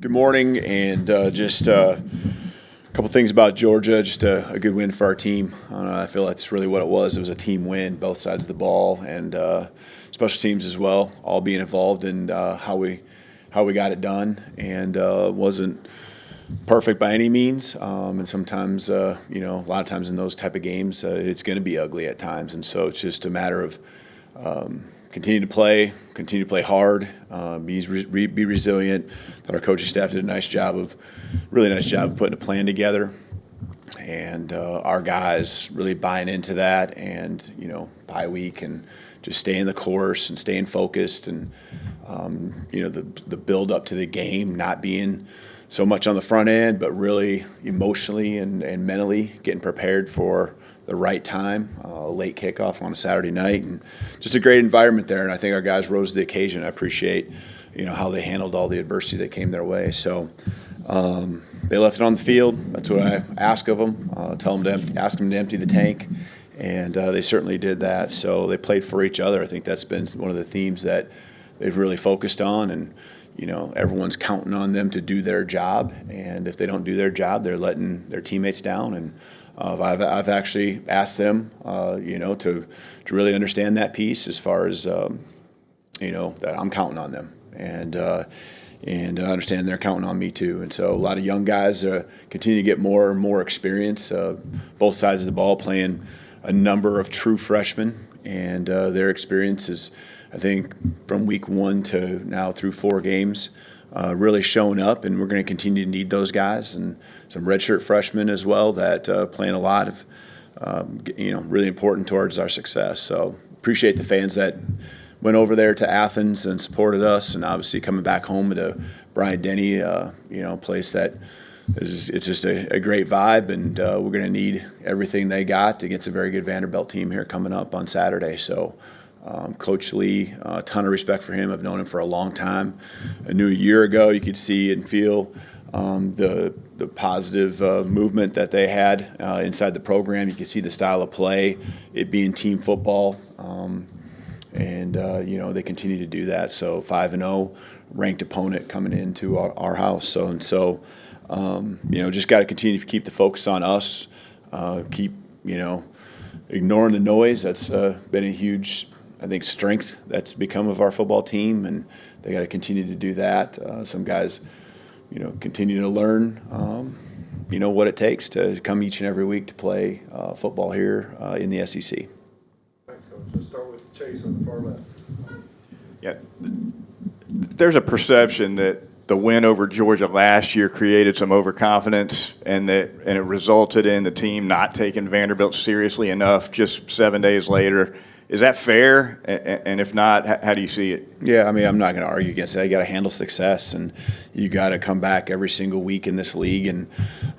Good morning, and just a couple things about Georgia. Just a good win for our team. I feel that's really what it was. It was a team win, both sides of the ball, and special teams as well, all being involved in how we got it done. And wasn't perfect by any means, and sometimes a lot of times in those type of games, it's going to be ugly at times, and so it's just a matter of continue to play hard, be resilient. That our coaching staff did a really nice job of putting a plan together, and our guys really buying into that, and bye week and just staying the course and staying focused, and the build up to the game not being so much on the front end, but really emotionally and mentally getting prepared for the right time, late kickoff on a Saturday night, and just a great environment there. And I think our guys rose to the occasion. I appreciate, how they handled all the adversity that came their way. So they left it on the field. That's what I ask of them. Ask them to empty the tank, and they certainly did that. So they played for each other. I think that's been one of the themes that they've really focused on, and everyone's counting on them to do their job. And if they don't do their job, they're letting their teammates down. And I've actually asked them, to really understand that piece as far as, that I'm counting on them, and I understand they're counting on me too. And so a lot of young guys continue to get more and more experience, both sides of the ball, playing a number of true freshmen, and their experience is, I think, from week 1 to now through 4 games, really showing up, and we're going to continue to need those guys, and some redshirt freshmen as well that playing a lot of, really important towards our success. So appreciate the fans that went over there to Athens and supported us, and obviously coming back home to Bryant-Denny, place that it's just a great vibe, and we're going to need everything they got against a very good Vanderbilt team here coming up on Saturday. So Coach Lee, a ton of respect for him. I've known him for a long time. I knew a year ago you could see and feel the positive movement that they had inside the program. You could see the style of play, it being team football, and they continue to do that. So 5-0, ranked opponent coming into our house. So just got to continue to keep the focus on us. Keep ignoring the noise. That's been a huge, I think, strength that's become of our football team, and they got to continue to do that. Some guys, continue to learn, what it takes to come each and every week to play football here in the SEC. Thanks, Coach. Let's start with Chase on the far left. Yeah, there's a perception that the win over Georgia last year created some overconfidence, and it resulted in the team not taking Vanderbilt seriously enough just 7 days later. Is that fair? And if not, how do you see it? Yeah, I mean, I'm not going to argue against that. You got to handle success, and you got to come back every single week in this league. And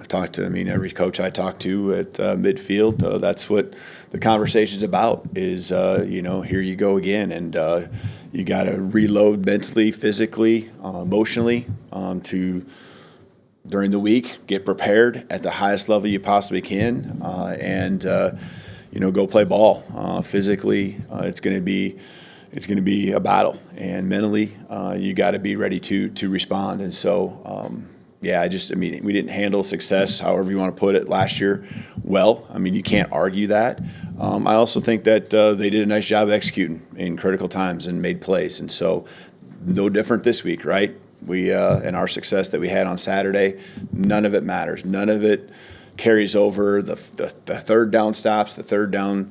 I've talked to, every coach I talk to at midfield, that's what the conversation's about is, here you go again. And you got to reload mentally, physically, emotionally to during the week, get prepared at the highest level you possibly can, and go play ball. Physically, it's going to be a battle, and mentally, you got to be ready to respond. And so, we didn't handle success, however you want to put it, last year well. You can't argue that. I also think that they did a nice job of executing in critical times and made plays. And so, no different this week, right? We and our success that we had on Saturday, none of it matters. None of it carries over. The third down stops, the third down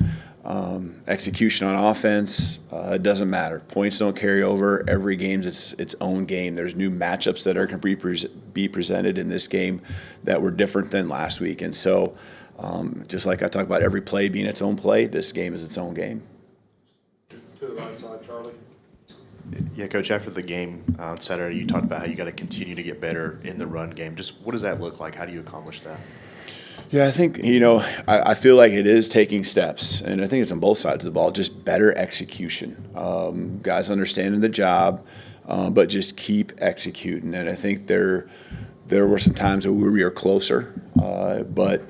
execution on offense, it doesn't matter. Points don't carry over. Every game's its own game. There's new matchups that are going to be presented in this game that were different than last week. And so just like I talk about every play being its own play, this game is its own game. To the right side, Charlie. Yeah, Coach, after the game on Saturday, you talked about how you got to continue to get better in the run game. Just what does that look like? How do you accomplish that? Yeah, I think, I feel like it is taking steps, and I think it's on both sides of the ball, just better execution. Guys understanding the job, but just keep executing. And I think there were some times where we were closer, but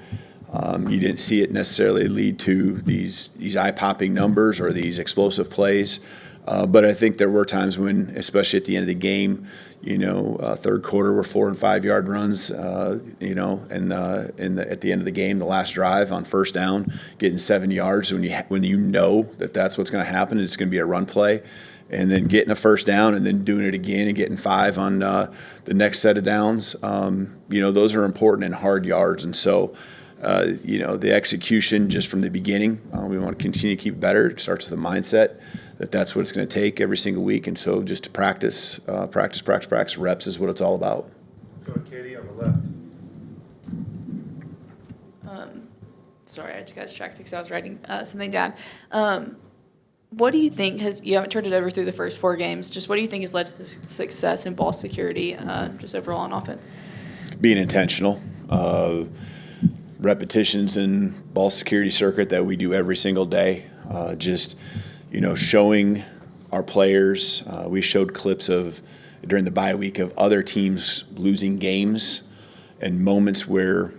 you didn't see it necessarily lead to these eye-popping numbers or these explosive plays. But I think there were times when, especially at the end of the game, third quarter were 4 and 5 yard runs, at the end of the game, the last drive on first down, getting 7 yards when you know that's what's going to happen. It's going to be a run play, and then getting a first down and then doing it again and getting 5 on the next set of downs. Those are important and hard yards, and so. The execution just from the beginning, we want to continue to keep better. It starts with a mindset that's what it's going to take every single week. And so just to practice. Reps is what it's all about. Go to Katie on the left. Sorry, I just got distracted because I was writing something down. What do you think you haven't turned it over through the first 4 games, just what do you think has led to the success in ball security, just overall on offense? Being intentional. Repetitions in ball security circuit that we do every single day. Showing our players. We showed clips during the bye week of other teams losing games and moments where,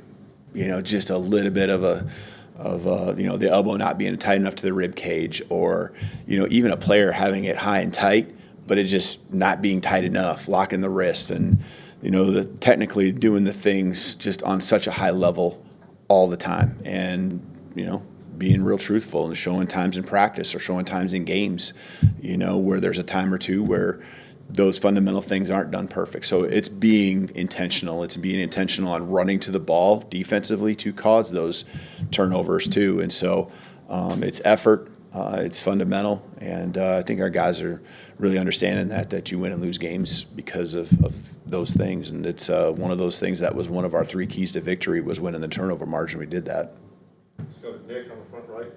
just a little bit of the elbow not being tight enough to the rib cage, or, even a player having it high and tight, but it just not being tight enough, locking the wrist, and, technically doing the things just on such a high level all the time, and being real truthful and showing times in practice or showing times in games, where there's a time or two where those fundamental things aren't done perfect. So it's being intentional. It's being intentional on running to the ball defensively to cause those turnovers too. And so it's effort. It's fundamental, and I think our guys are really understanding that you win and lose games because of those things, and it's one of those things that was one of our 3 keys to victory was winning the turnover margin. We did that. Let's go to Nick on the front right.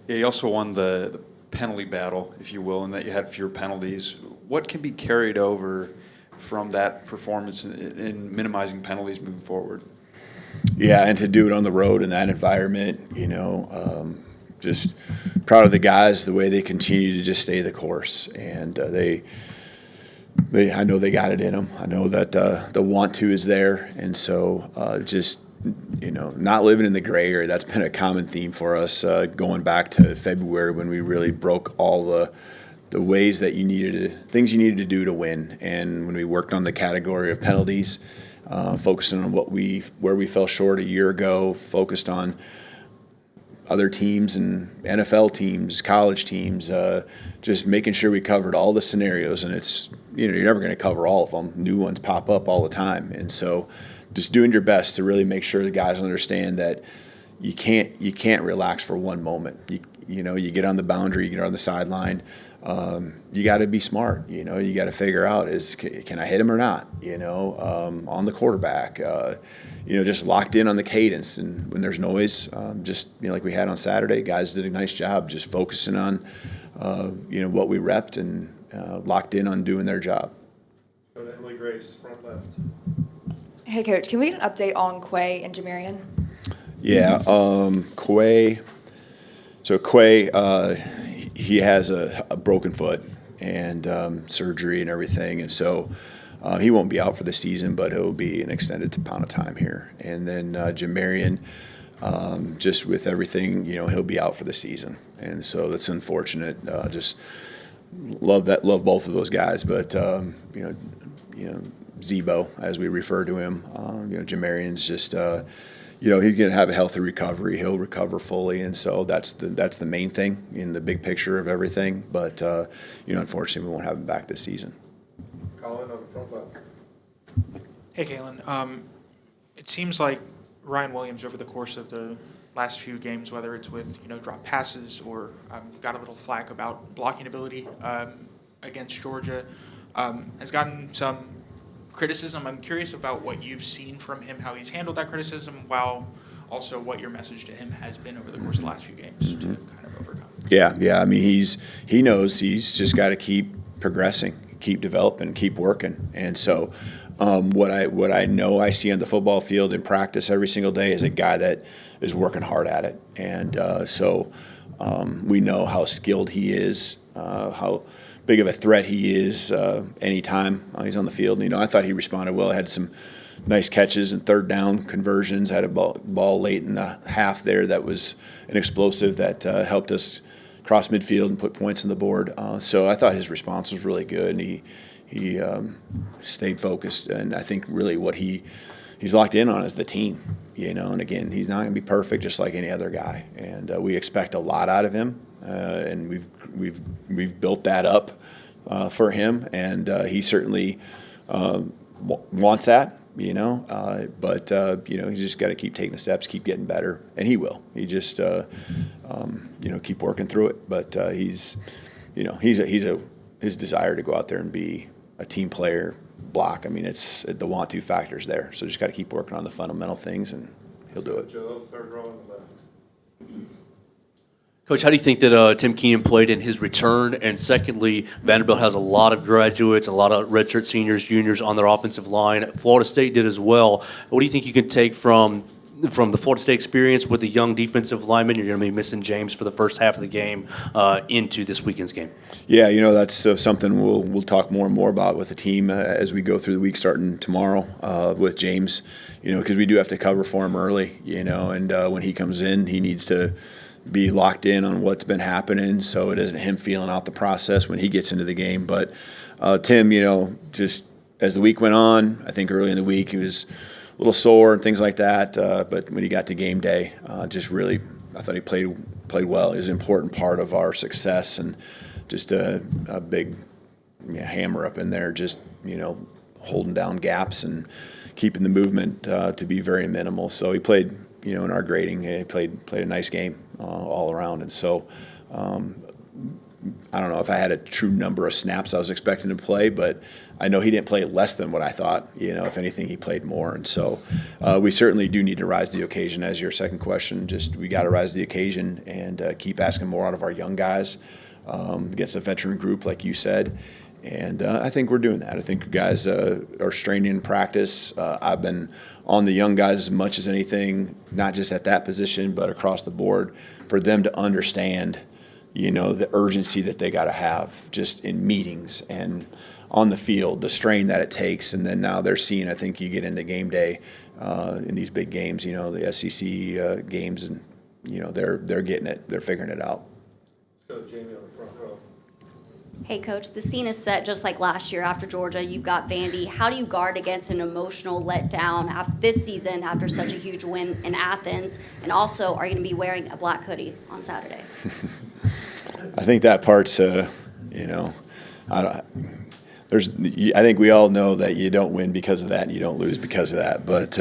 Yeah, you also won the penalty battle, if you will, and that you had fewer penalties. What can be carried over from that performance in minimizing penalties moving forward? Yeah, and to do it on the road in that environment, just proud of the guys, the way they continue to just stay the course, and I know they got it in them. I know that the want to is there, and so not living in the gray area. That's been a common theme for us going back to February when we really broke all the ways that things you needed to do to win, and when we worked on the category of penalties, focusing on where we fell short a year ago, focused on other teams and NFL teams, college teams, just making sure we covered all the scenarios. And it's, you're never going to cover all of them. New ones pop up all the time. And so just doing your best to really make sure the guys understand that you can't relax for one moment. You get on the boundary, you get on the sideline. You got to be smart. You got to figure out can I hit him or not? On the quarterback. Just locked in on the cadence, and when there's noise, like we had on Saturday, guys did a nice job just focusing on what we repped and locked in on doing their job. Go to Emily Grace, front left. Hey, Coach, can we get an update on Quay and Jamarian? Yeah, Quay. So Quay, he has a broken foot and surgery and everything, and so he won't be out for the season, but he'll be an extended amount of time here. And then Jamarian, just with everything, he'll be out for the season, and so that's unfortunate. Just love both of those guys, but Zebo, as we refer to him, Jamarian's just. He's going to have a healthy recovery. He'll recover fully, and so that's the main thing in the big picture of everything. But unfortunately, we won't have him back this season. Colin on the front left. Hey, Kalen. It seems like Ryan Williams over the course of the last few games, whether it's with drop passes or got a little flack about blocking ability against Georgia, has gotten some criticism. I'm curious about what you've seen from him, how he's handled that criticism, while also what your message to him has been over the course of the last few games to kind of overcome. Yeah. I mean, he knows he's just got to keep progressing, keep developing, keep working. And so what I know I see on the football field in practice every single day is a guy that is working hard at it. And so we know how skilled he is, how big of a threat he is anytime he's on the field. I thought he responded well. Had some nice catches and third down conversions. Had a ball late in the half there that was an explosive that helped us cross midfield and put points on the board. So I thought his response was really good, and he stayed focused. And I think really what he's locked in on is the team, And again, he's not going to be perfect, just like any other guy. And we expect a lot out of him, and we've built that up for him, and he certainly wants that. But he's just got to keep taking the steps, keep getting better, and he will. He just keep working through it. But his desire to go out there and be a team player, block. I mean, it's the want to factors there. So just got to keep working on the fundamental things, and he'll do it. Joe, third row on the left. Coach, how do you think that Tim Keenan played in his return? And secondly, Vanderbilt has a lot of graduates, a lot of redshirt seniors, juniors on their offensive line. Florida State did as well. What do you think you can take from the Florida State experience with the young defensive lineman? You're going to be missing James for the first half of the game into this weekend's game. Yeah, that's something we'll talk more and more about with the team as we go through the week, starting tomorrow with James. Because we do have to cover for him early. And when he comes in, he needs to be locked in on what's been happening, so it isn't him feeling out the process when he gets into the game. But Tim, just as the week went on, I think early in the week he was a little sore and things like that. But when he got to game day, just really, I thought he played well. He was an important part of our success, and just a big hammer up in there, just holding down gaps and keeping the movement to be very minimal. So he played. In our grading, he played a nice game all around. And so I don't know if I had a true number of snaps I was expecting to play, but I know he didn't play less than what I thought. If anything, he played more. And so we certainly do need to rise to the occasion. As your second question, we got to rise to the occasion and keep asking more out of our young guys against a veteran group, like you said. And I think we're doing that. I think guys are straining in practice. I've been on the young guys as much as anything, not just at that position, but across the board, for them to understand, the urgency that they got to have just in meetings and on the field, the strain that it takes. And then now they're seeing, I think you get into game day in these big games, the SEC games, and, they're getting it. They're figuring it out. Let's go to Jamie on the front row. Hey, Coach, the scene is set just like last year after Georgia. You've got Vandy. How do you guard against an emotional letdown this season after such a huge win in Athens? And also, are you going to be wearing a black hoodie on Saturday? I think that part's, I think we all know that you don't win because of that and you don't lose because of that. But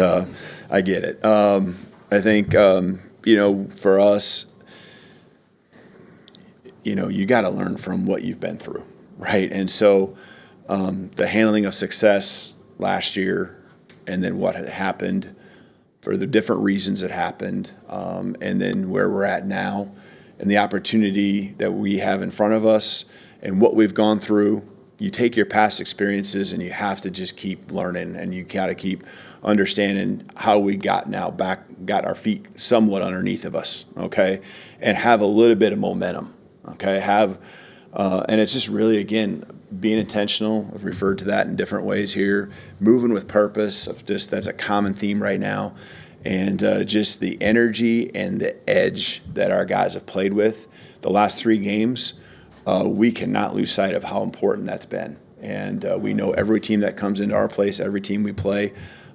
I get it. I think, for us, you got to learn from what you've been through, right? And so the handling of success last year and then what had happened for the different reasons it happened, and then where we're at now and the opportunity that we have in front of us and what we've gone through, you take your past experiences and you have to just keep learning, and you got to keep understanding how we got our feet somewhat underneath of us, okay, and have a little bit of momentum. Okay, and it's just really, again, being intentional. I've referred to that in different ways here. Moving with purpose, that's a common theme right now. And just the energy and the edge that our guys have played with the last 3 games, we cannot lose sight of how important that's been. And we know every team that comes into our place, every team we play,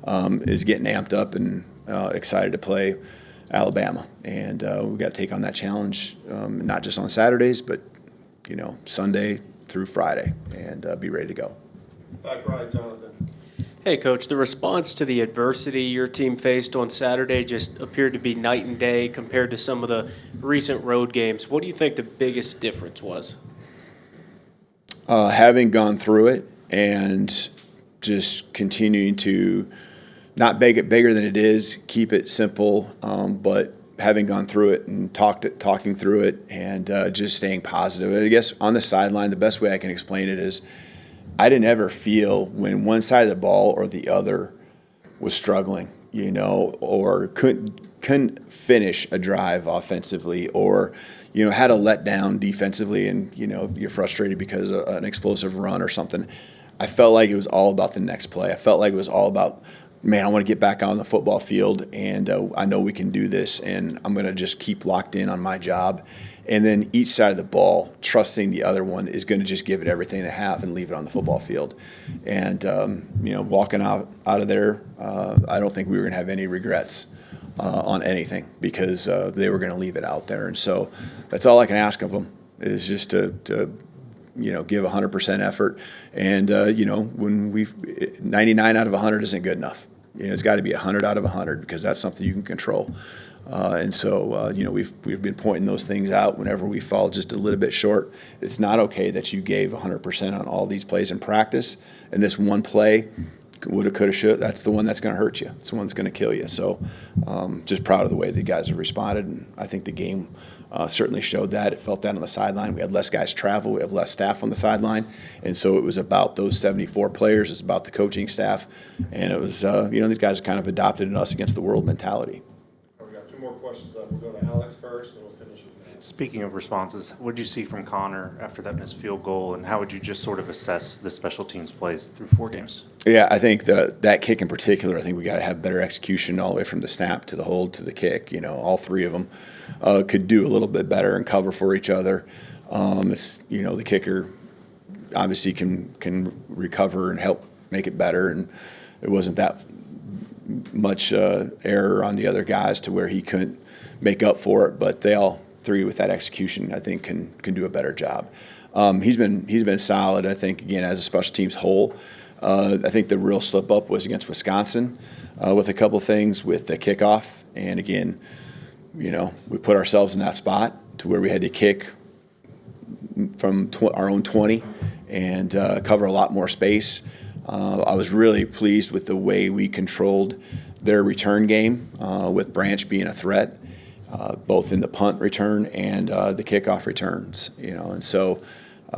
is getting amped up and excited to play Alabama, and we've got to take on that challenge, not just on Saturdays, but Sunday through Friday, and be ready to go. Back right, Jonathan. Hey, Coach, the response to the adversity your team faced on Saturday just appeared to be night and day compared to some of the recent road games. What do you think the biggest difference was? Having gone through it and just continuing to not make it bigger than it is, keep it simple, but having gone through it and talking through it and just staying positive. I guess on the sideline, the best way I can explain it is I didn't ever feel when one side of the ball or the other was struggling, or couldn't finish a drive offensively, or had a letdown defensively, and you're frustrated because of an explosive run or something. I felt like it was all about the next play. I felt like it was all about man, I want to get back on the football field, and I know we can do this, and I'm going to just keep locked in on my job. And then each side of the ball, trusting the other one, is going to just give it everything they have and leave it on the football field. And, walking out of there, I don't think we were going to have any regrets on anything, because they were going to leave it out there. And so that's all I can ask of them, is just to give 100% effort. And, when 99 out of 100 isn't good enough. It's got to be 100 out of 100, because that's something you can control. And so, we've been pointing those things out whenever we fall just a little bit short. It's not okay that you gave 100% on all these plays in practice, and this one play, woulda, coulda, shoulda, that's the one that's going to hurt you. It's the one that's going to kill you. So just proud of the way the guys have responded, and I think the game certainly showed that. It felt that on the sideline. We had less guys travel. We have less staff on the sideline. And so it was about those 74 players. It's about the coaching staff. And it was, these guys kind of adopted an us against the world mentality. We got 2 more questions left. We'll go to Alex first, and we'll finish with Matt. Speaking of responses, what did you see from Connor after that missed field goal, and how would you just sort of assess the special teams plays through 4 games? Yeah, I think that kick in particular, I think we got to have better execution all the way from the snap to the hold to the kick. All 3 of them could do a little bit better and cover for each other. The kicker obviously can recover and help make it better, and it wasn't that much error on the other guys to where he couldn't make up for it. But they all 3 with that execution, I think, can do a better job. He's been solid. I think, again, as a special teams whole. I think the real slip up was against Wisconsin with a couple things with the kickoff. And again, we put ourselves in that spot to where we had to kick from our own 20 and cover a lot more space. I was really pleased with the way we controlled their return game with Branch being a threat, both in the punt return and the kickoff returns. And so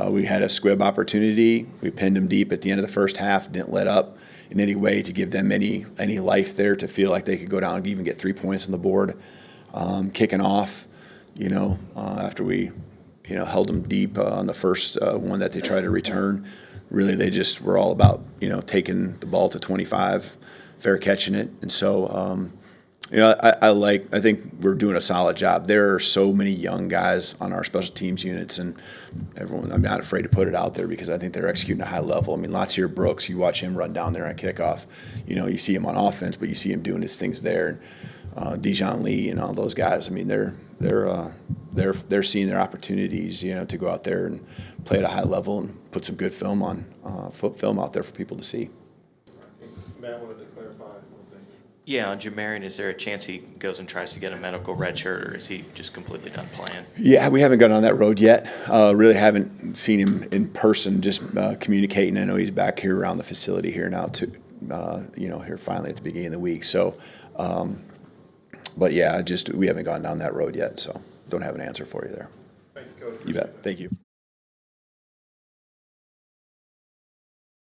we had a squib opportunity. We pinned them deep at the end of the first half, didn't let up in any way to give them any life there to feel like they could go down and even get 3 points on the board. Kicking off, after we, held them deep on the first one that they tried to return. Really, they just were all about, taking the ball to 25, fair catching it. And so, I think we're doing a solid job. There are so many young guys on our special teams units, and everyone, I'm not afraid to put it out there because I think they're executing at a high level. I mean, Latsier Brooks, you watch him run down there on kickoff. You see him on offense, but you see him doing his things there. And Dijon Lee and all those guys, I mean, they're seeing their opportunities, to go out there and play at a high level and put some good film out there for people to see. Matt wanted to clarify one thing. Yeah, on Jamarian, is there a chance he goes and tries to get a medical red shirt, or is he just completely done playing? Yeah, we haven't gone on that road yet. Really haven't seen him in person, just communicating. I know he's back here around the facility here now, too, here finally at the beginning of the week. So, but yeah, we haven't gone down that road yet, so don't have an answer for you there. Thank you, Coach. You bet. Thank you.